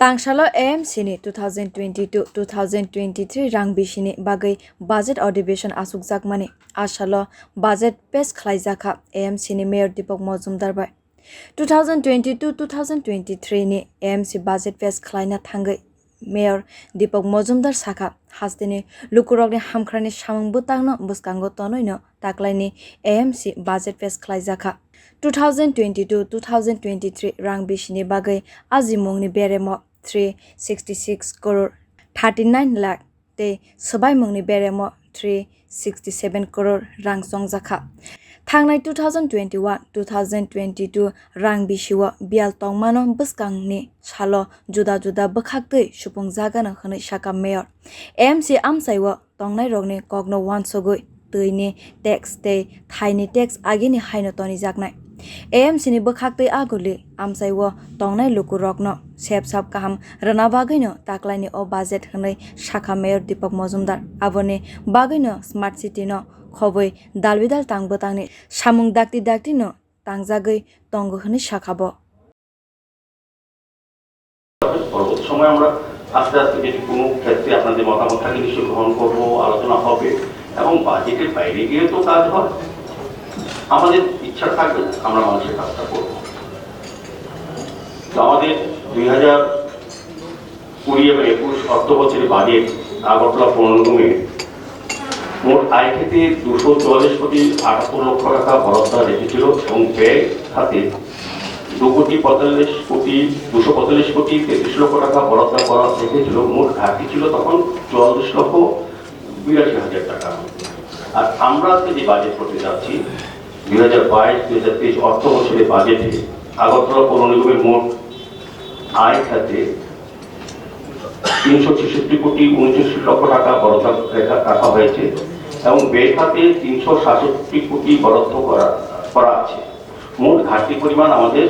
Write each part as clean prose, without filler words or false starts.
Tangsalo AMCni 2022-2023 rang bisini bagwi budget अधिवेशन asukjakmani asalo budget pesh khwlaijakha AMCni Mayor Dipak Majumder bai 2022-2023 ni AMC budget pesh khwlaina thangai Mayor Dipak Majumder sakha hastini lukurokni hamkraini samung butangno buskango tonoino taklaini AMC budget pesh khwlaijakha 2022-2023 rang bisini bagwi azimungni beremo 366 crore 39 lakh te sabai mungni beremo 367 crore rang songjakha thangnai 2021-2022 rang bisiwa bial tongmano buskangni salo juda juda bukhaktui supungjagana hwnoi saka mayor AMC amsaiwa tongnai rokni kokno wansogoi tuini tax te thaini tax agini haino toni jaknai AMCni bukhaktui aguli amsaiwa tongnai luku rokno sepsap kaham rana bagino taklaini o budget hwnoi saka mayor Dipak Majumder aboni bagino smart city no khoboi dalbidal tangbotangni samung dakti dakti no tangjagoi tongo hwnoi sakabo পরবর্তী সময় আমরা আস্তে আস্তে যদি কোনো ক্ষেত্রে আপনাদের মতামত থাকে নিশ্চয়ই গ্রহণ করবো আলোচনা হবে এবং বাজেটের বাইরে গিয়ে তো কাজ হয় আমাদের ইচ্ছা থাকবে আমরা মানুষের কাজটা করবো তো আমাদের 2020 এবং 21 অর্থ বছরের বাজেট আগরতলা পৌর নিগমে মোট আয় খেতে 244 কোটি 78 লক্ষ টাকা বরাদ্দ রেখেছিল এবং ব্যয় খাতে 245 কোটি 33 লক্ষ টাকা বরাদ্দ করা রেখেছিল মোট ঘাটতি ছিল তখন 44 লক্ষ 82 হাজার টাকা আর আমরা আজকে যে বাজেট করতে যাচ্ছি 2022-2023 অর্থ বছরের বাজেটে আগরতলা পৌর নিগমের মোট আয় খাতে 366 কোটি 29 লক্ষ টাকা বরাদ্দ রাখা হয়েছে এবং ব্যয় খাতে 367 কোটি বরাদ্দ করা আছে মোট ঘাটতি পরিমাণ আমাদের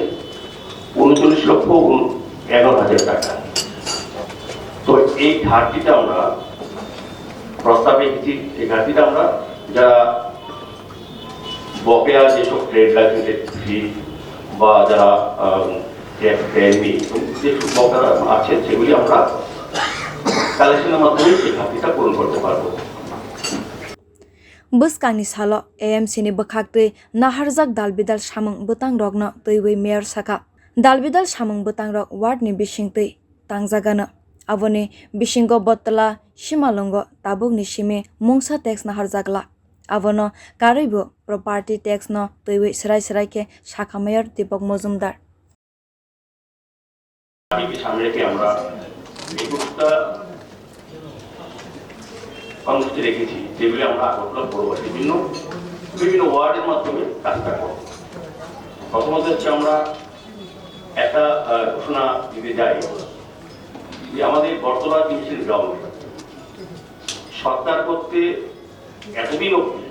39 লক্ষ 11 হাজার টাকা তো এই ঘাটতিটা আমরা প্রস্তাবে রেখেছি এই ঘাটতিটা আমরা যারা বকেয়া যেসব ট্রেড লাইসেন্সের ফি বা যারা ট্যাক্স দেয়নি যেসব বকেয়া আছে সেগুলি আমরা কালেকশনের মাধ্যমে এই ঘাটতিটা পূরণ করতে পারবো buskangni salo AMCni bukhaktui naharjak dalbidal samung butang rokno tuiwi mayor saka dalbidal samung butang rok ward ni bisingtui tangjagana aboni bisingo botla simalongo tabuk ni simi mungsa tax naharjakla abono karibo property tax no tuiwi serai serai ke saka mayor Dipak Majumder সামনে রেখে আমরা একুশটা কর্মসূচি রেখেছি যেগুলি আমরা আগরতলা পৌরবাসী বিভিন্ন ওয়ার্ডের মাধ্যমে কাজটা করব প্রথমত হচ্ছে আমরা একটা ঘোষণা দিতে যাই যে আমাদের বর্তলা ডিভিশন গ্রাউন্ড সরকার করতে এতদিন অব্দি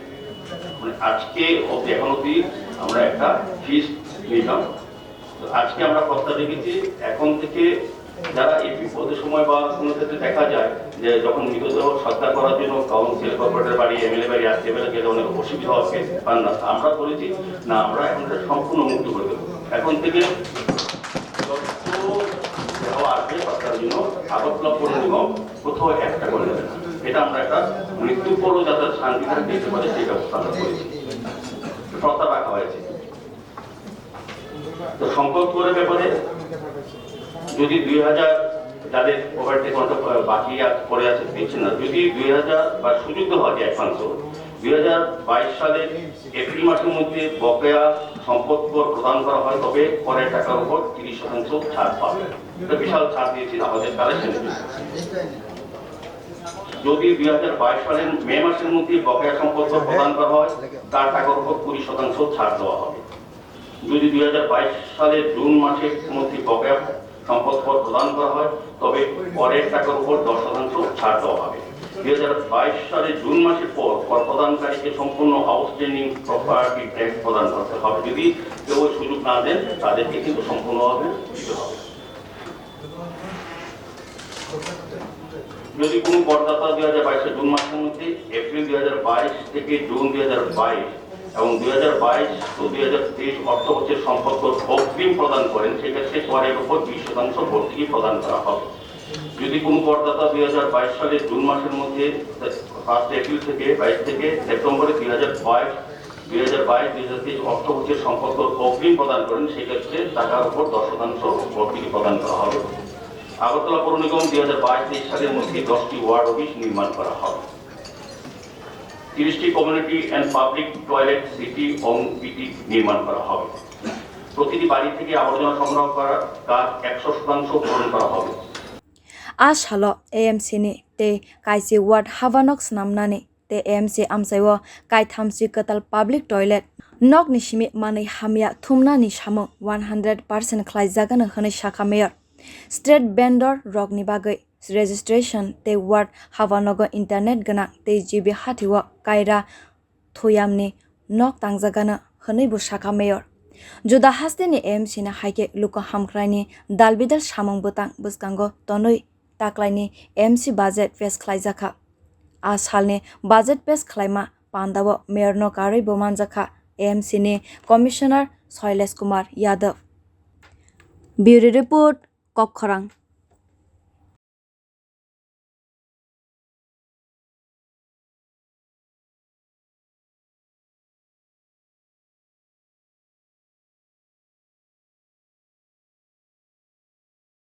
মানে আজকে অব্দি এখন অব্দি আমরা একটা ফিস নিলাম আজকে আমরা প্রস্তাব রেখেছি এখন থেকে যারা এই বিপদের সময় বা কোনো ক্ষেত্রে দেখা যায় যে যখন মৃতদেহ সৎকার করার জন্য কাউন্সিল কর্পোরেটর বাড়ি এমএলএ বাড়ি আসতে গেলে অনেক অসুবিধা হবে পান না আমরা বলেছি না আমরা এখন সম্পূর্ণ মুক্ত করে দেবো এখন থেকে আসবে সরকারের জন্য আগরতলা পৌর নিগম কোথাও একটা করে দেবে না এটা আমরা একটা মৃত্যুর পরও যাতে শান্তি থাকে দিতে পারে সেই ব্যবস্থা আমরা করেছি প্রস্তাব রাখা হয়েছে তো সংকট করে ব্যাপারে যদি 2000 যাদের পকেটে কোনটা বাকি পড়ে আছে দিচ্ছেন না যদি 2000 বা সুযোগ দেওয়া যায় অ্যাডভান্স 2022 সালের এপ্রিল মাসের মধ্যে বকেয়া সম্পদ কর প্রদান করা হয় তবে পরের টাকার উপর 30% ছাড় পাবে এটা বিশাল ছাড় দিয়েছি আমাদের কালেকশন যদি 2022 সালের মে মাসের মধ্যে বকেয়া সম্পদ কর প্রদান করা হয় তার টাকার উপর 20% ছাড় দেওয়া হবে যদি 2022 সালের জুন মাসের মধ্যে বকেয়া সম্পদ কর প্রদান করা হয় তবে পরের টাকার উপর 10% ছাড় দেওয়া হবে 2022 সালের জুন মাসের পর কর প্রদানকারীকে সম্পূর্ণ আউটস্ট্যান্ডিং প্রপার্টি ট্যাক্স প্রদান করতে হবে যদি কেউ সুযোগ না দেন তাদেরকে কিন্তু সম্পূর্ণভাবে দিতে হবে যদি কোনো করদাতা 2022 জুন মাসের মধ্যে এপ্রিল 2022 থেকে জুন 2022 এবং 2022 ও 2023 অর্থবছরের সম্পর্ক অগ্রিম প্রদান করেন সেক্ষেত্রে করের উপর 20% ভর্তুকি প্রদান করা হবে। যদি কোনো করদাতা 2022 সালের জুন মাসের মধ্যে 1 এপ্রিল থেকে 22 থেকে সেপ্টেম্বরে 2022-2023 অর্থবছরের সম্পর্ক অগ্রিম প্রদান করেন সেক্ষেত্রে টাকার উপর 10% ভর্তুকি প্রদান করা হবে। আগরতলা পৌর নিগম 2022-23 সালের মধ্যে 10টি ওয়ার্ড অফিস নির্মাণ করা হবে। 30টি community and public toilet city OMCni নির্মাণ করা হবে। প্রতিটি বাড়ি থেকে আবর্জনা সংগ্রহ করার কাজ 100% পূরণ করা হবে। A salol AMCni te kaisi ward havanok snamnani te AMC amsaiwo kai thamsi katal public toilet nok ni simi manai hamya thumna ni samo 100% khwlaijakha no hwnwi sakha mayor street vendor rok ni bagai registration te ward havanogo internet gana te GB hatiwo kaira thoyamni nok tangjaga no hwnwi bo sakha mayor juda hasteni AMCni haike luku hamkraini dalbidal samung butang buskango tonoi taklaini AMC budget pesh khwlaijakha a salni budget pesh khwlaima pandawo mayor no karoi bo manjakha AMCni commissioner Shailesh Kumar Yadav. Bureau report Kokkhorang।